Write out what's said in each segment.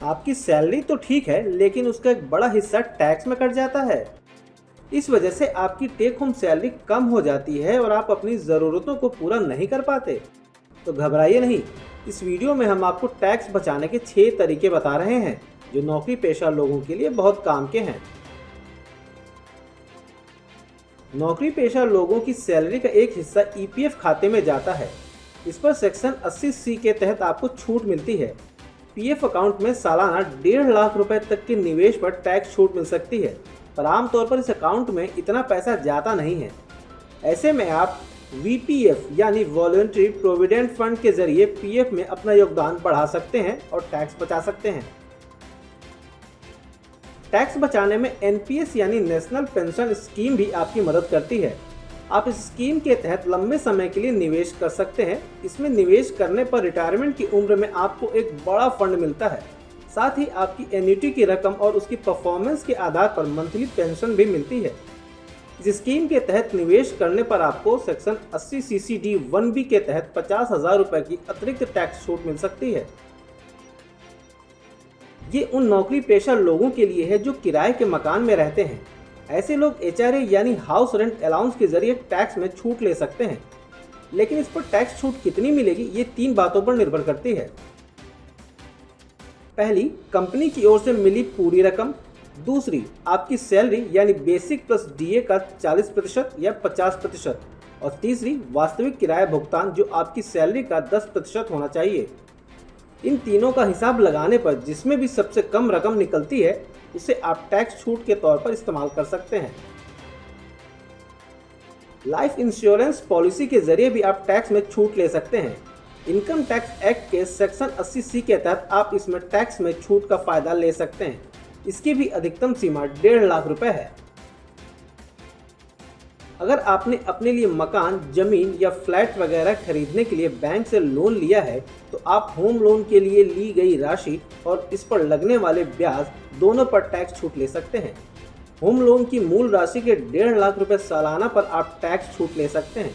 आपकी सैलरी तो ठीक है, लेकिन उसका एक बड़ा हिस्सा टैक्स में कट जाता है। इस वजह से आपकी टेक होम सैलरी कम हो जाती है और आप अपनी ज़रूरतों को पूरा नहीं कर पाते। तो घबराइए नहीं, इस वीडियो में हम आपको टैक्स बचाने के 6 तरीके बता रहे हैं जो नौकरी पेशा लोगों के लिए बहुत काम के हैं। नौकरी पेशा लोगों की सैलरी का एक हिस्सा ईपीएफ खाते में जाता है। इस पर सेक्शन 80C के तहत आपको छूट मिलती है। पीएफ अकाउंट में सालाना 1.5 लाख रुपए तक के निवेश पर टैक्स छूट मिल सकती है, पर आमतौर पर इस अकाउंट में इतना पैसा जाता नहीं है। ऐसे में आप वीपीएफ यानी वॉलंटरी प्रोविडेंट फंड के जरिए पीएफ में अपना योगदान बढ़ा सकते हैं और टैक्स बचा सकते हैं। टैक्स बचाने में एनपीएस यानी नेशनल पेंशन स्कीम भी आपकी मदद करती है। आप इस स्कीम के तहत लंबे समय के लिए निवेश कर सकते हैं। इसमें निवेश करने पर रिटायरमेंट की उम्र में आपको एक बड़ा फंड मिलता है। साथ ही आपकी एन्युटी की रकम और उसकी परफॉर्मेंस के आधार पर मंथली पेंशन भी मिलती है। इस स्कीम के तहत निवेश करने पर आपको सेक्शन 80CCD1B के तहत 50,000 रुपए की अतिरिक्त टैक्स छूट मिल सकती है। ये उन नौकरी पेशा लोगों के लिए है जो किराए के मकान में रहते हैं। ऐसे लोग एचआरए यानी हाउस रेंट अलाउंस के जरिए टैक्स में छूट ले सकते हैं। लेकिन इस पर टैक्स छूट कितनी मिलेगी, ये 3 बातों पर निर्भर करती है। पहली, कंपनी की ओर से मिली पूरी रकम। दूसरी, आपकी सैलरी यानी बेसिक प्लस डीए का 40% या 50%। और तीसरी, वास्तविक किराया भुगतान जो आपकी सैलरी का 10% होना चाहिए। इन तीनों का हिसाब लगाने पर जिसमें भी सबसे कम रकम निकलती है उसे आप टैक्स छूट के तौर पर इस्तेमाल कर सकते हैं। लाइफ इंश्योरेंस पॉलिसी के जरिए भी आप टैक्स में छूट ले सकते हैं। इनकम टैक्स एक्ट के सेक्शन 80C के तहत आप इसमें टैक्स में छूट का फायदा ले सकते हैं। इसकी भी अधिकतम सीमा 1.5 लाख रुपए है। अगर आपने अपने लिए मकान, जमीन या फ्लैट वगैरह खरीदने के लिए बैंक से लोन लिया है तो आप होम लोन के लिए ली गई राशि और इस पर लगने वाले ब्याज दोनों पर टैक्स छूट ले सकते हैं। होम लोन की मूल राशि के 1.5 लाख रुपए सालाना पर आप टैक्स छूट ले सकते हैं।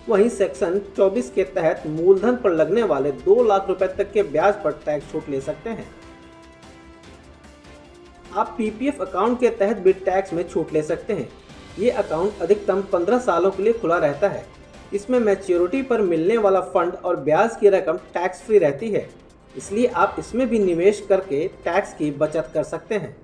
वहीं सेक्शन 24 के तहत मूलधन पर लगने वाले 2 लाख रुपए तक के ब्याज पर टैक्स छूट ले सकते हैं। आप पीपीएफ अकाउंट के तहत भी टैक्स में छूट ले सकते हैं। ये अकाउंट अधिकतम 15 सालों के लिए खुला रहता है। इसमें मैच्योरिटी पर मिलने वाला फंड और ब्याज की रकम टैक्स फ्री रहती है, इसलिए आप इसमें भी निवेश करके टैक्स की बचत कर सकते हैं।